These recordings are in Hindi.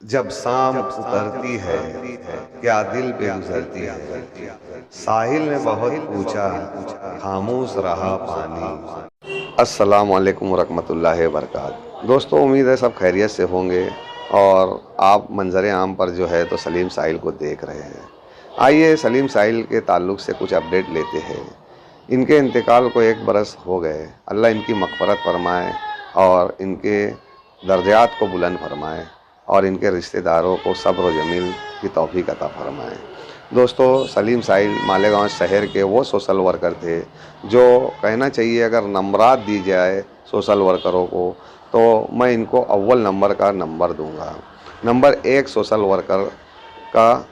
जब शाम उतरती है क्या दिल पे गुजरती है। साहिल ने बहुत पूछा, खामोश रहा पानी। अस्सलाम वालेकुम वरहमतुल्लाहि वबरकात। दोस्तों, उम्मीद है सब खैरियत से होंगे और आप मंजर आम पर जो है तो सलीम साहिल को देख रहे हैं। आइए सलीम साहिल के ताल्लुक़ से कुछ अपडेट लेते हैं। इनके इंतकाल को 1 बरस हो गए। अल्लाह इनकी मग़फ़िरत फरमाए और इनके दर्जात को बुलंद फरमाए और इनके रिश्तेदारों को सब्र व जमील की तौफ़ीक अता फरमाए। दोस्तों, सलीम साहिल मालेगांव शहर के वो सोशल वर्कर थे जो कहना चाहिए अगर नंबरात दी जाए सोशल वर्करों को तो मैं इनको अव्वल नंबर का नंबर दूंगा। नंबर 1 सोशल वर्कर का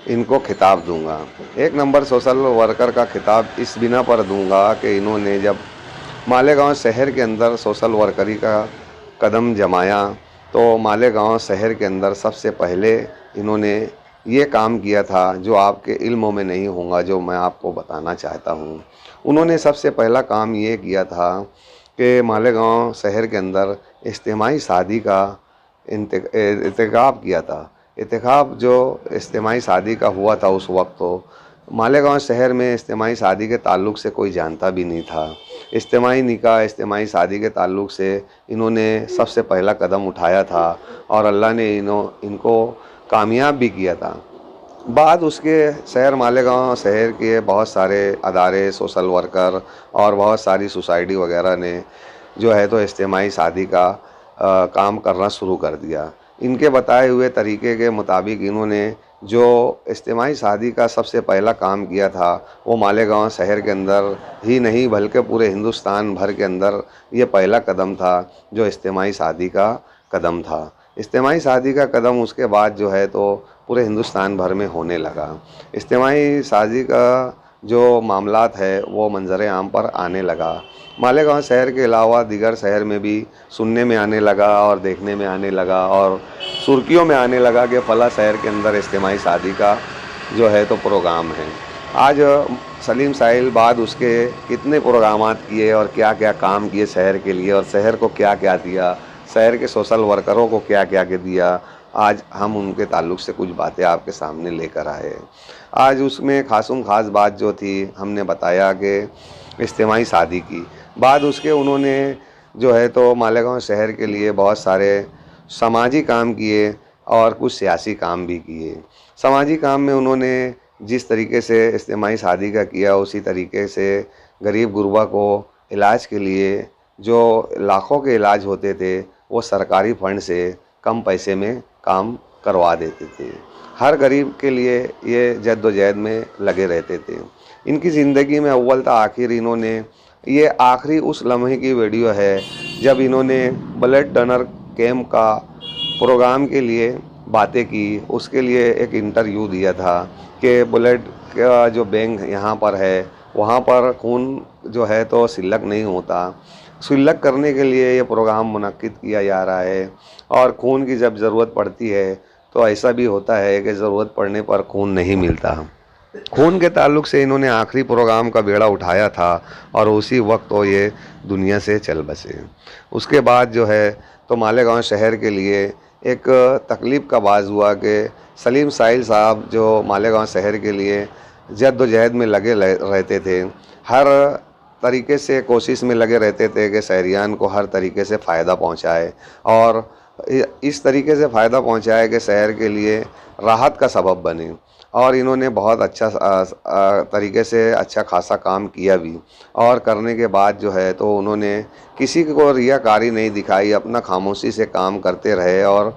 इनको खिताब दूंगा। 1 नंबर सोशल वर्कर का खिताब इस बिना पर दूंगा कि इन्होंने जब मालेगांव शहर के अंदर सोशल वर्करी का कदम जमाया तो मालेगांव शहर के अंदर सबसे पहले इन्होंने ये काम किया था जो आपके इल्मों में नहीं होगा, जो मैं आपको बताना चाहता हूँ। उन्होंने सबसे पहला काम ये किया था कि मालेगांव शहर के अंदर इज्तिमाई शादी का इंतखाब किया था। इंतखाब जो इज्तिमाई शादी का हुआ था उस वक्त तो मालेगांव शहर में इज्तिमाई शादी के ताल्लुक़ से कोई जानता भी नहीं था। इज्तिमाई निकाह, इज्तिमाई शादी के ताल्लुक़ से इन्होंने सबसे पहला कदम उठाया था और अल्लाह ने इनको कामयाब भी किया था। बाद उसके शहर मालेगांव शहर के बहुत सारे अदारे, सोशल वर्कर और बहुत सारी सोसाइटी वगैरह ने जो है तो इज्तिमाई शादी का काम करना शुरू कर दिया। इनके बताए हुए तरीके के मुताबिक इन्होंने जो इज्तिमाई शादी का सबसे पहला काम किया था वो मालेगांव शहर के अंदर ही नहीं बल्कि पूरे हिंदुस्तान भर के अंदर ये पहला कदम था जो इज्तिमाई शादी का कदम था। इज्तिमाई शादी का कदम उसके बाद जो है तो पूरे हिंदुस्तान भर में होने लगा। इज्तिमाई शादी का जो मामलात है वो मंजर आम पर आने लगा। मालेगांव शहर के अलावा दीगर शहर में भी सुनने में आने लगा और देखने में आने लगा और सुर्खियों में आने लगा कि फ़ला शहर के अंदर इज्तिमाई शादी का जो है तो प्रोग्राम है। आज सलीम साहिल बाद उसके कितने प्रोग्रामात किए और क्या क्या काम किए शहर के लिए और शहर को क्या क्या दिया, शहर के सोशल वर्करों को क्या क्या के दिया, आज हम उनके ताल्लुक़ से कुछ बातें आपके सामने लेकर आए। आज उसमें खासम खास बात जो थी हमने बताया कि इज्तिमाई शादी की बाद उसके उन्होंने जो है तो मालेगांव शहर के लिए बहुत सारे समाजी काम किए और कुछ सियासी काम भी किए। समाजी काम में उन्होंने जिस तरीके से इज्तिमाई शादी का किया उसी तरीके से गरीब गुरबा को इलाज के लिए जो लाखों के इलाज होते थे वो सरकारी फंड से कम पैसे में काम करवा देते थे। हर गरीब के लिए ये जद्दोजहद में लगे रहते थे। इनकी ज़िंदगी में अव्वल था आखिर इन्होंने ये आखिरी उस लम्हे की वीडियो है जब इन्होंने ब्लड डोनर कैंप का प्रोग्राम के लिए बातें की। उसके लिए एक इंटरव्यू दिया था कि ब्लड का जो बैंक यहाँ पर है वहाँ पर खून जो है तो सिलक नहीं होता, सिलक करने के लिए ये प्रोग्राम मुनक्किद किया जा रहा है और खून की जब ज़रूरत पड़ती है तो ऐसा भी होता है कि ज़रूरत पड़ने पर खून नहीं मिलता। खून के ताल्लुक़ से इन्होंने आखिरी प्रोग्राम का बेड़ा उठाया था और उसी वक्त तो ये दुनिया से चल बसे। उसके बाद जो है तो मालेगांव शहर के लिए एक तकलीफ़ का बाज़ हुआ कि सलीम साहिल साहब जो मालेगांव शहर के लिए जद्दोजहद में लगे रहते थे, हर तरीके से कोशिश में लगे रहते थे कि शहरियान को हर तरीके से फ़ायदा पहुँचाए और इस तरीके से फ़ायदा पहुँचाए कि शहर के लिए राहत का सबब बने। और इन्होंने बहुत अच्छा तरीके से अच्छा खासा काम किया भी और करने के बाद जो है तो उन्होंने किसी को रियाकारी नहीं दिखाई, अपना खामोशी से काम करते रहे और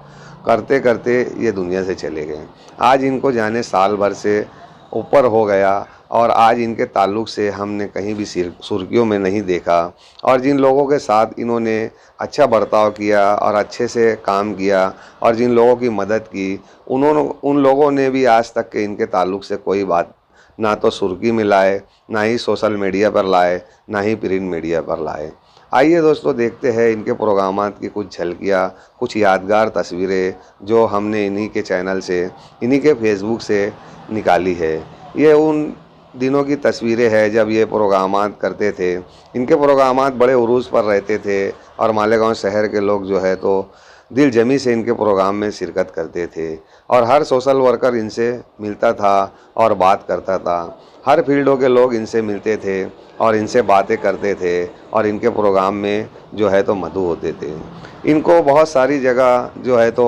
करते करते ये दुनिया से चले गए। आज इनको जाने साल भर से ऊपर हो गया और आज इनके ताल्लुक़ से हमने कहीं भी सुर्खियों में नहीं देखा और जिन लोगों के साथ इन्होंने अच्छा बर्ताव किया और अच्छे से काम किया और जिन लोगों की मदद की उन लोगों ने भी आज तक के इनके ताल्लुक़ से कोई बात ना तो सुर्खी में लाए, ना ही सोशल मीडिया पर लाए, ना ही प्रिंट मीडिया पर लाए। आइए दोस्तों देखते हैं इनके प्रोग्रामात की कुछ झलकियाँ, कुछ यादगार तस्वीरें जो हमने इन्हीं के चैनल से, इन्हीं के फेसबुक से निकाली है। ये उन दिनों की तस्वीरें हैं जब ये प्रोग्रामात करते थे। इनके प्रोग्रामात बड़े उरूज़ पर रहते थे और मालेगांव शहर के लोग जो है तो दिल जमी से इनके प्रोग्राम में शिरकत करते थे और हर सोशल वर्कर इनसे मिलता था और बात करता था। हर फील्डों के लोग इनसे मिलते थे और इनसे बातें करते थे और इनके प्रोग्राम में जो है तो मधु होते थे। इनको बहुत सारी जगह जो है तो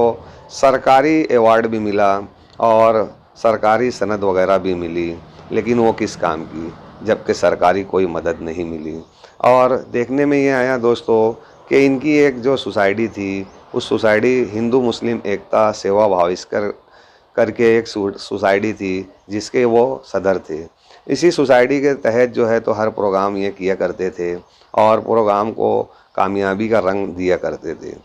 सरकारी अवार्ड भी मिला और सरकारी सनद वगैरह भी मिली, लेकिन वो किस काम की जबकि सरकारी कोई मदद नहीं मिली। और देखने में ये आया दोस्तों कि इनकी एक जो सोसाइटी थी, उस सोसाइटी हिंदू मुस्लिम एकता सेवा भाविस्कर करके एक सोसाइटी थी जिसके वो सदर थे। इसी सोसाइटी के तहत जो है तो हर प्रोग्राम ये किया करते थे और प्रोग्राम को कामयाबी का रंग दिया करते थे।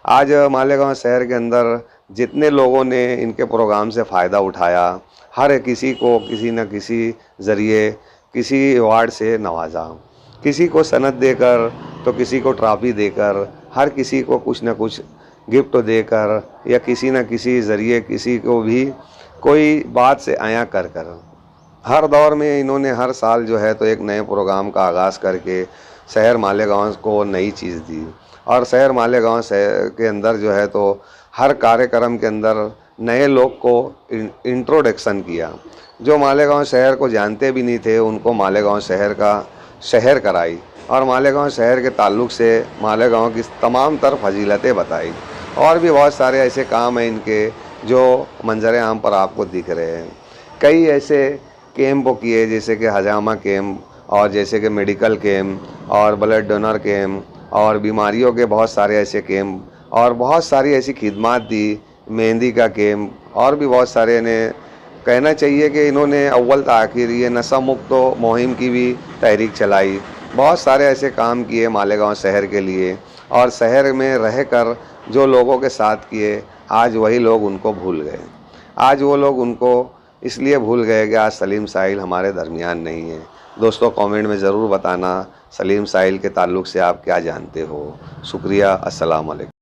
आज मालेगांव शहर के अंदर जितने लोगों ने इनके प्रोग्राम से फ़ायदा उठाया, हर किसी को किसी न किसी ज़रिए किसी अवार्ड से नवाजा, किसी को सनद देकर तो किसी को ट्रॉफी देकर, हर किसी को कुछ न कुछ गिफ्ट देकर या किसी न किसी ज़रिए किसी को भी कोई बात से आया कर हर दौर में इन्होंने हर साल जो है तो एक नए प्रोग्राम का आगाज़ करके शहर मालेगांव को नई चीज़ दी और शहर मालेगांव शहर के अंदर जो है तो हर कार्यक्रम के अंदर नए लोग को इंट्रोडक्शन किया। जो मालेगांव शहर को जानते भी नहीं थे उनको मालेगांव शहर का शहर कराई और मालेगांव शहर के ताल्लुक़ से मालेगांव की तमाम तरफ फजीलतें बताई। और भी बहुत सारे ऐसे काम हैं इनके जो मंजर आम पर आपको दिख रहे हैं। कई ऐसे कैंप किए जैसे कि हजामा कैंप और जैसे कि मेडिकल कैंप और ब्लड डोनर कैंप और बीमारियों के बहुत सारे ऐसे कैंप और बहुत सारी ऐसी खिदमत दी, मेहंदी का कैंप और भी बहुत सारे ने कहना चाहिए कि इन्होंने अव्वल से आखिर ये नशा मुक्त मुहिम की भी तहरीक चलाई। बहुत सारे ऐसे काम किए मालेगांव शहर के लिए और शहर में रहकर जो लोगों के साथ किए, आज वही लोग उनको भूल गए। आज वो लोग उनको इसलिए भूल गए कि आज सलीम साहिल हमारे दरमियान नहीं है। दोस्तों कमेंट में ज़रूर बताना सलीम साहिल के ताल्लुक़ से आप क्या जानते हो। शुक्रिया। अस्सलाम वालेकुम।